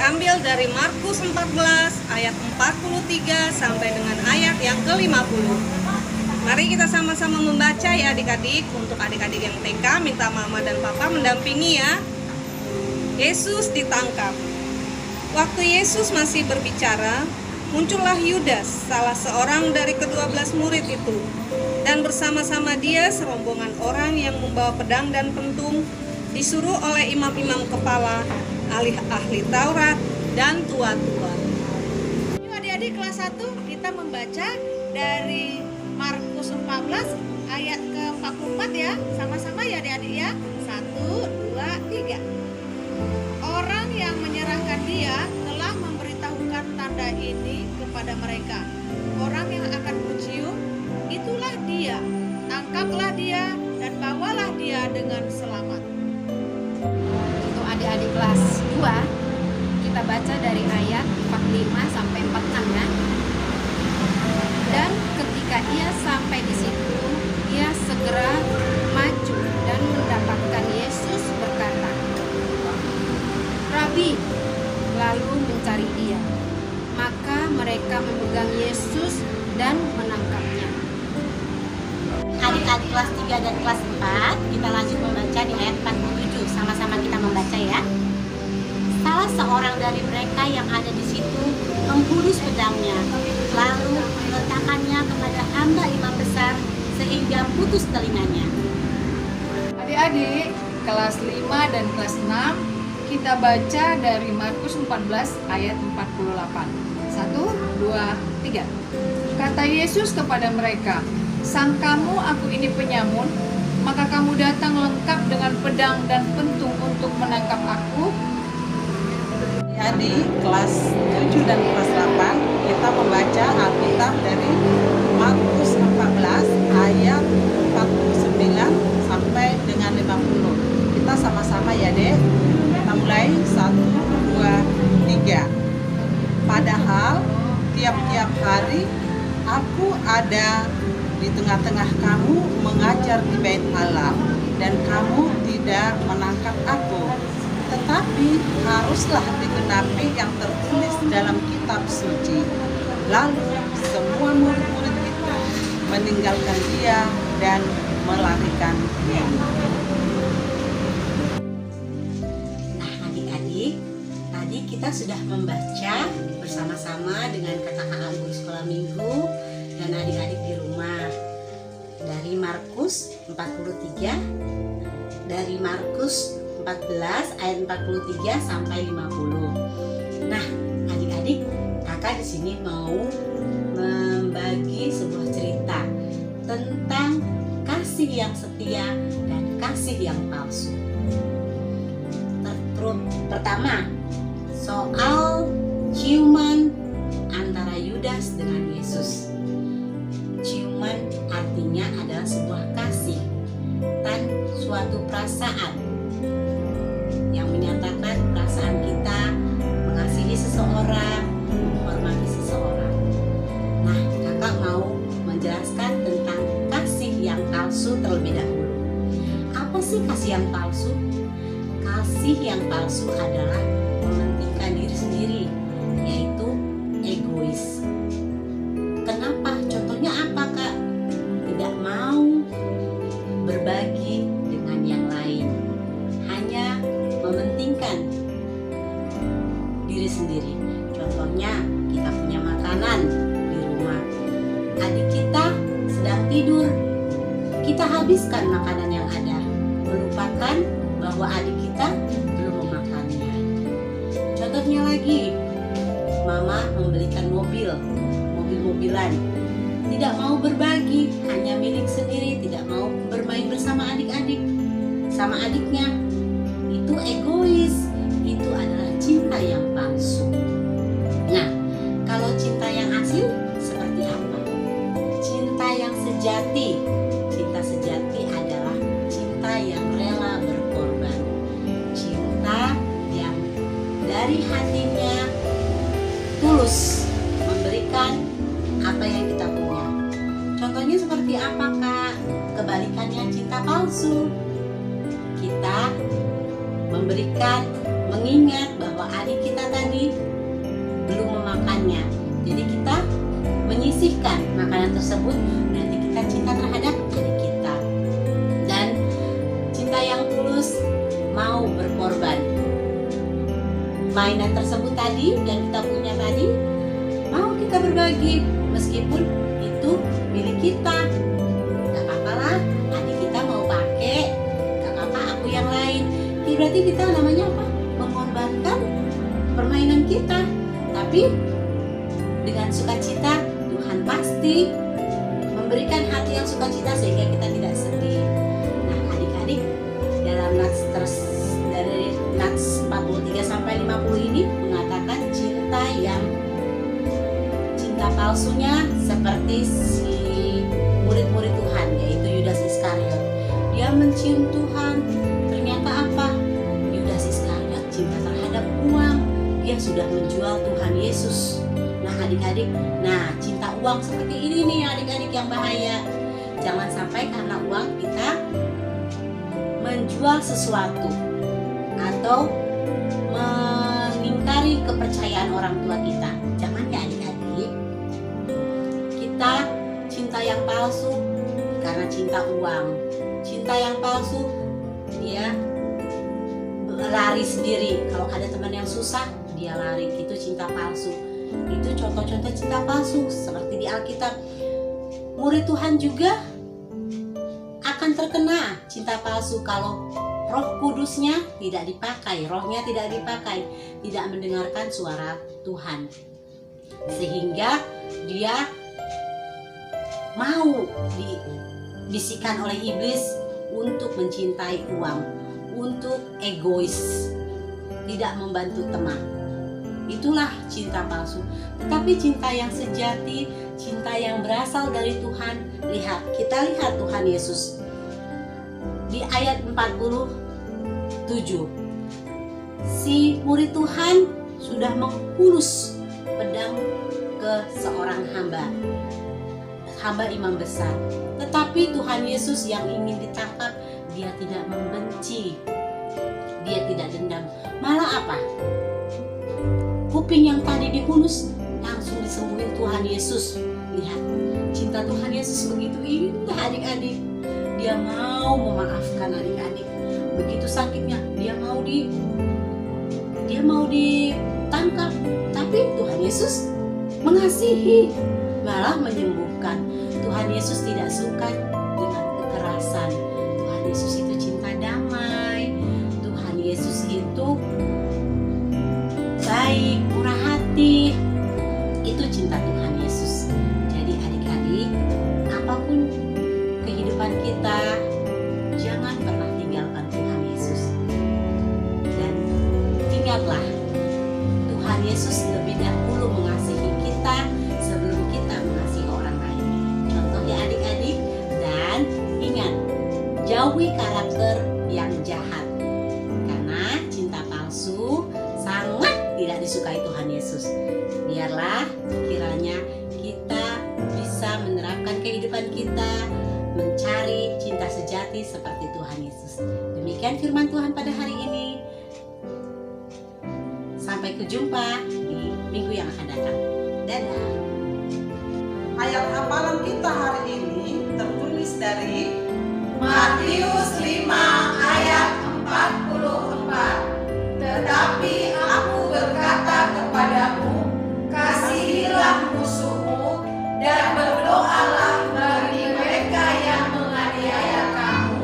diambil dari Markus 14 ayat 43 sampai dengan ayat yang ke-50. Mari kita sama-sama membaca ya adik-adik. Untuk adik-adik yang TK, minta mama dan papa mendampingi ya. Yesus ditangkap. Waktu Yesus masih berbicara, muncullah Yudas, salah seorang dari ke-12 murid itu. Dan bersama-sama dia serombongan orang yang membawa pedang dan pentung, disuruh oleh imam-imam kepala, ahli Taurat, dan tua-tua. Yuk adik-adik kelas 1 kita membaca dari Markus 14 ayat ke-44 ya. Sama-sama ya adik-adik ya. 1, 2, 3. Orang yang menyerahkan dia telah memberitahukan tanda ini kepada mereka. Orang yang akan kucium, itulah dia. Tangkaplah dia dan bawalah dia dengan selamat. Untuk adik-adik kelas 2, kita baca dari ayat 45 sampai 46 ya. Dan ketika ia sampai di situ, ia segera maju dan mendapatkan Yesus berkata, "Rabi," lalu mencari dia. Maka mereka memegang Yesus dan menangkapnya. Adik-adik kelas 3 dan kelas 4, kita lanjut membaca di ayat 47. Sama-sama kita membaca ya. Salah seorang dari mereka yang ada di situ menghunus pedangnya, lalu meletakkannya kepada hamba imam besar sehingga putus telinganya. Adik-adik, kelas 5 dan kelas 6 kita baca dari Markus 14 ayat 48. 1, 2, 3. Kata Yesus kepada mereka, "Sangkamu aku ini penyamun, maka kamu datang lengkap dengan pedang dan pentung untuk menangkap aku?" Di kelas 7 dan kelas 8 kita membaca Alkitab dari Markus 14 ayat 49 sampai dengan 50. Kita sama-sama ya Dek. Kita mulai 1, 2, 3. Padahal tiap-tiap hari aku ada di tengah-tengah kamu mengajar di Bait Allah, dan kamu tidak menangkap aku. Tetapi haruslah digenapi yang tertulis dalam kitab suci. Lalu semua murid-murid itu meninggalkan dia dan melarikan diri. Nah adik-adik, tadi kita sudah membaca bersama-sama dengan kakak-kakak guru sekolah minggu dan adik-adik di rumah dari Markus 43, dari Markus 14 ayat 43 sampai 50. Nah, adik-adik, kakak di sini mau membagi sebuah cerita tentang kasih yang setia dan kasih yang palsu. Pertama, soal ciuman antara Yudas dengan Yesus. Ciuman artinya adalah sebuah kasih dan suatu perasaan yang menyatakan perasaan kita mengasihi seseorang, menghormati seseorang. Nah, kakak mau menjelaskan tentang kasih yang palsu terlebih dahulu. Apa sih kasih yang palsu? Kasih yang palsu adalah mementingkan diri sendiri, yaitu egois. Kenapa? Contohnya apa, Kak? Tidak mau berbagi dengan yang lain, hanya mementingkan diri sendiri. Contohnya, kita punya makanan di rumah, adik kita sedang tidur, kita habiskan makanan yang ada, melupakan bahwa adik kita belum memakannya. Contohnya lagi, mama membelikan mobil-mobilan, tidak mau berbagi, hanya milik sendiri, tidak mau bermain bersama adik-adik, sama adiknya. Itu egois, itu adalah cinta yang palsu. Nah, kalau cinta yang asli seperti apa? Cinta yang sejati. Cinta sejati adalah cinta yang rela berkorban. Cinta yang dari hatinya tulus memberikan apa yang kita punya. Contohnya seperti apa, Kak? Kebalikannya cinta palsu. Kita memberikan, mengingat bahwa adik kita tadi belum memakannya, jadi kita menyisihkan makanan tersebut, berarti kita cinta terhadap adik kita. Dan cinta yang tulus mau berkorban. Mainan tersebut tadi yang kita punya tadi mau kita berbagi, meskipun itu milik kita. Gak apa-apa lah, adik kita mau pakai, gak apa-apa aku yang lain. Berarti kita namanya apa? Mengorbankan permainan kita. Tapi dengan sukacita, Tuhan pasti memberikan hati yang sukacita sehingga kita tidak sedih. Nah, adik-adik, dalam dari Nats 43 sampai 50 ini mengatakan cinta palsunya seperti si murid-murid Tuhan, yaitu Yudas Iskariot. Dia mencium Tuhan, ternyata apa? Yudas Iskariot cinta terhadap uang. Dia sudah menjual Tuhan Yesus. Nah adik-adik, cinta uang seperti ini nih adik-adik yang bahaya. Jangan sampai karena uang kita menjual sesuatu atau mengingkari kepercayaan orang tua kita. Jangan ya adik-adik. Kita cinta yang palsu karena cinta uang. Cinta yang palsu, dia lari sendiri. Kalau ada teman yang susah, dia lari. Itu cinta palsu. Itu contoh-contoh cinta palsu seperti di Alkitab. Murid Tuhan juga akan terkena cinta palsu kalau Roh Kudusnya tidak dipakai, rohnya tidak dipakai, tidak mendengarkan suara Tuhan. Sehingga dia mau dibisikkan oleh iblis untuk mencintai uang, untuk egois, tidak membantu teman. Itulah cinta palsu. Tetapi cinta yang sejati, cinta yang berasal dari Tuhan, kita lihat Tuhan Yesus di ayat 47. Si murid Tuhan sudah menghunus pedang ke seorang hamba imam besar. Tetapi Tuhan Yesus yang ingin ditangkap, dia tidak membenci, dia tidak dendam. Malah apa? Kuping yang tadi dihunus langsung disembuhin Tuhan Yesus. Lihat, cinta Tuhan Yesus begitu indah adik-adik. Dia mau memaafkan adik-adik. Begitu sakitnya, dia mau ditangkap. Tapi Tuhan Yesus mengasihi, malah menyembuhkan. Tuhan Yesus tidak suka dengan kekerasan. Tuhan Yesus itu cinta damai. Tuhan Yesus itu baik, murah hati. Itu cinta Tuhan Yesus. Jadi adik-adik, apapun kehidupan kita, jangan pernah tinggalkan Tuhan Yesus. Dan ingatlah, Tuhan Yesus lebih dahulu mengasihi kita sebelum kita mengasihi orang lain. Contoh ya adik-adik. Dan ingat, jauhi karakter yang jahat, karena cinta palsu sangat tidak disukai Tuhan Yesus. Biarlah kiranya kita bisa menerapkan kehidupan kita mencari cinta sejati seperti Tuhan Yesus. Demikian firman Tuhan pada hari ini. Sampai berjumpa di minggu yang akan datang. Dadah. Ayat hafalan kita hari ini tertulis dari Matius 5 ayat 44. Tetapi aku berkata kepadamu, kasihilah musuhmu dan berdoalah bagi mereka yang menganiaya kamu.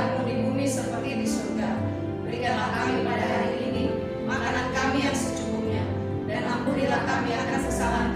kerajaanmu di bumi seperti di surga. Berikanlah kami pada hari ini makanan kami yang secukupnya, dan ampunilah kami akan kesalahan